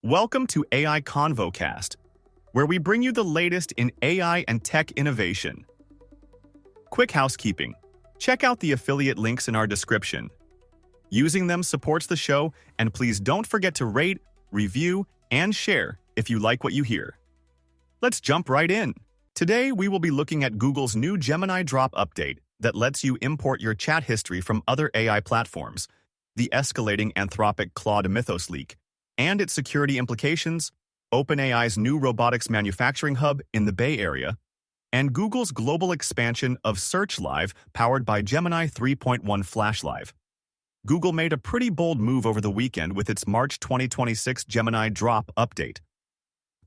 Welcome to AI ConvoCast, where we bring you the latest in AI and tech innovation. Quick housekeeping. Check out the affiliate links in our description. Using them supports the show, and please don't forget to rate, review, and share if you like what you hear. Let's jump right in. Today, we will be looking at Google's new Gemini drop update that lets you import your chat history from other AI platforms, the escalating Anthropic Claude Mythos leak, and its security implications, OpenAI's new robotics manufacturing hub in the Bay Area, and Google's global expansion of Search Live powered by Gemini 3.1 Flash Live. Google made a pretty bold move over the weekend with its March 2026 Gemini drop update.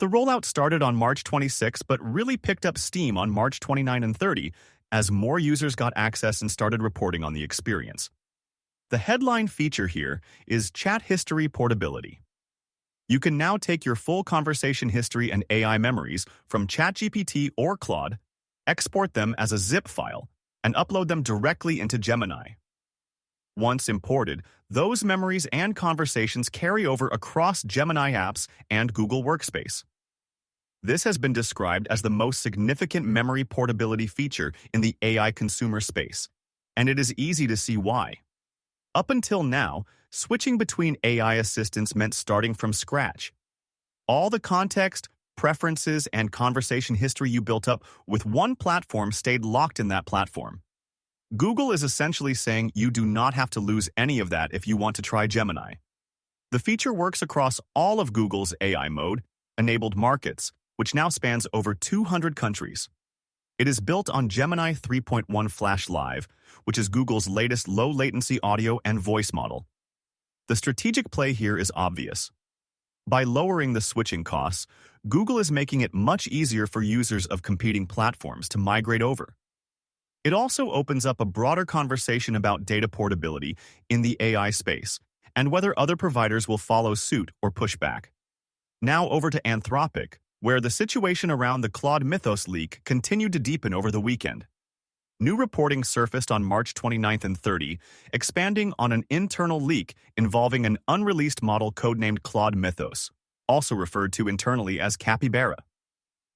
The rollout started on March 26 but really picked up steam on March 29 and 30 as more users got access and started reporting on the experience. The headline feature here is Chat History Portability. You can now take your full conversation history and AI memories from ChatGPT or Claude, export them as a zip file, and upload them directly into Gemini. Once imported, those memories and conversations carry over across Gemini apps and Google Workspace. This has been described as the most significant memory portability feature in the AI consumer space, and it is easy to see why. Up until now, switching between AI assistants meant starting from scratch. All the context, preferences, and conversation history you built up with one platform stayed locked in that platform. Google is essentially saying you do not have to lose any of that if you want to try Gemini. The feature works across all of Google's AI mode-enabled markets, which now spans over 200 countries. It is built on Gemini 3.1 Flash Live, which is Google's latest low-latency audio and voice model. The strategic play here is obvious. By lowering the switching costs, Google is making it much easier for users of competing platforms to migrate over. It also opens up a broader conversation about data portability in the AI space, and whether other providers will follow suit or push back. Now over to Anthropic, where the situation around the Claude Mythos leak continued to deepen over the weekend. New reporting surfaced on March 29 and 30, expanding on an internal leak involving an unreleased model codenamed Claude Mythos, also referred to internally as Capybara.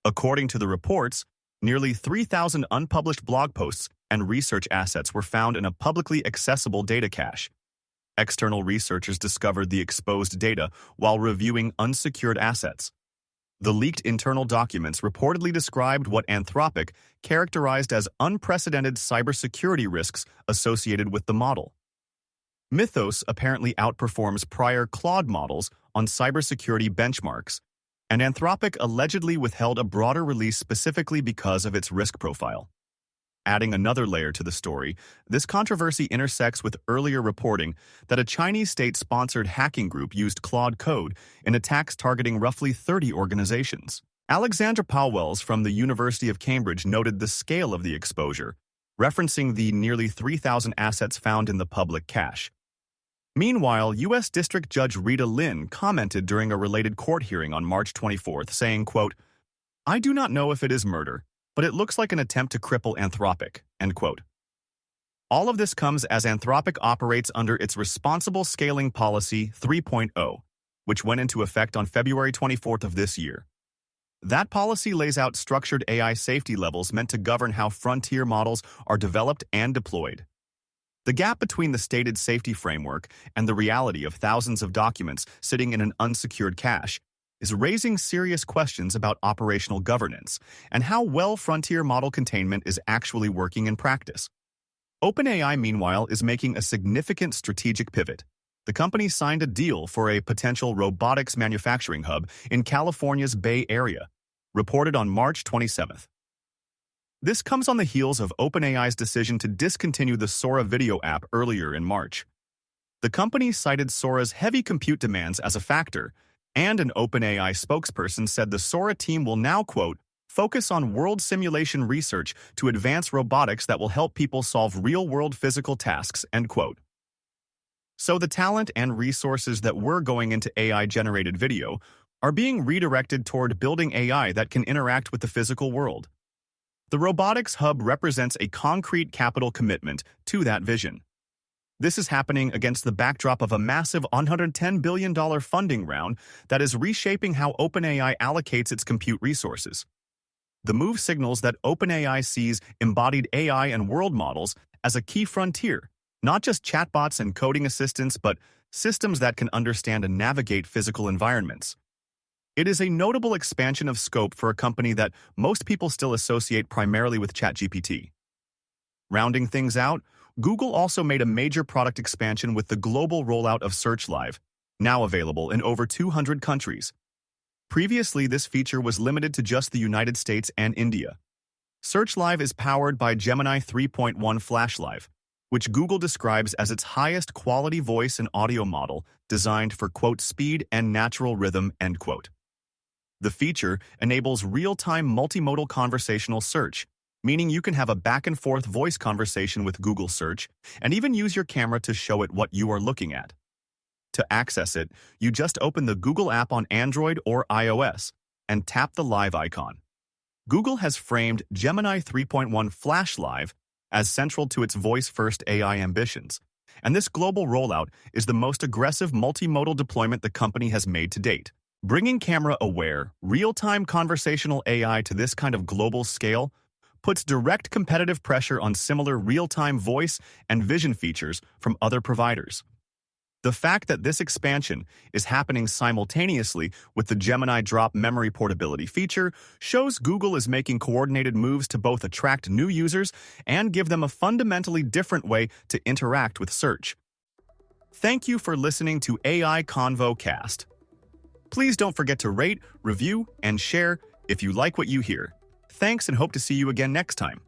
According to the reports, nearly 3,000 unpublished blog posts and research assets were found in a publicly accessible data cache. External researchers discovered the exposed data while reviewing unsecured assets. The leaked internal documents reportedly described what Anthropic characterized as unprecedented cybersecurity risks associated with the model. Mythos apparently outperforms prior Claude models on cybersecurity benchmarks, and Anthropic allegedly withheld a broader release specifically because of its risk profile. Adding another layer to the story, this controversy intersects with earlier reporting that a Chinese state-sponsored hacking group used Claude code in attacks targeting roughly 30 organizations. Alexandra Powells from the University of Cambridge noted the scale of the exposure, referencing the nearly 3,000 assets found in the public cache. Meanwhile, U.S. District Judge Rita Lynn commented during a related court hearing on March 24, saying, quote, "I do not know if it is murder, but it looks like an attempt to cripple Anthropic," end quote. All of this comes as Anthropic operates under its Responsible Scaling Policy 3.0, which went into effect on February 24th of this year. That policy lays out structured AI safety levels meant to govern how frontier models are developed and deployed. The gap between the stated safety framework and the reality of thousands of documents sitting in an unsecured cache is raising serious questions about operational governance and how well frontier model containment is actually working in practice. OpenAI, meanwhile, is making a significant strategic pivot. The company signed a deal for a potential robotics manufacturing hub in California's Bay Area, reported on March 27th. This comes on the heels of OpenAI's decision to discontinue the Sora video app earlier in March. The company cited Sora's heavy compute demands as a factor, and an OpenAI spokesperson said the Sora team will now, quote, "focus on world simulation research to advance robotics that will help people solve real-world physical tasks," end quote. So the talent and resources that were going into AI-generated video are being redirected toward building AI that can interact with the physical world. The Robotics Hub represents a concrete capital commitment to that vision. This is happening against the backdrop of a massive $110 billion funding round that is reshaping how OpenAI allocates its compute resources. The move signals that OpenAI sees embodied AI and world models as a key frontier, not just chatbots and coding assistants, but systems that can understand and navigate physical environments. It is a notable expansion of scope for a company that most people still associate primarily with ChatGPT. Rounding things out, Google also made a major product expansion with the global rollout of Search Live, now available in over 200 countries. Previously, this feature was limited to just the United States and India. Search Live is powered by Gemini 3.1 Flash Live, which Google describes as its highest quality voice and audio model designed for, quote, speed and natural rhythm, end quote. The feature enables real-time multimodal conversational search, meaning you can have a back-and-forth voice conversation with Google Search and even use your camera to show it what you are looking at. To access it, you just open the Google app on Android or iOS and tap the Live icon. Google has framed Gemini 3.1 Flash Live as central to its voice-first AI ambitions, and this global rollout is the most aggressive multimodal deployment the company has made to date. Bringing camera-aware, real-time conversational AI to this kind of global scale puts direct competitive pressure on similar real-time voice and vision features from other providers. The fact that this expansion is happening simultaneously with the Gemini drop memory portability feature shows Google is making coordinated moves to both attract new users and give them a fundamentally different way to interact with search. Thank you for listening to AI Convo Cast. Please don't forget to rate, review, and share if you like what you hear. Thanks and hope to see you again next time.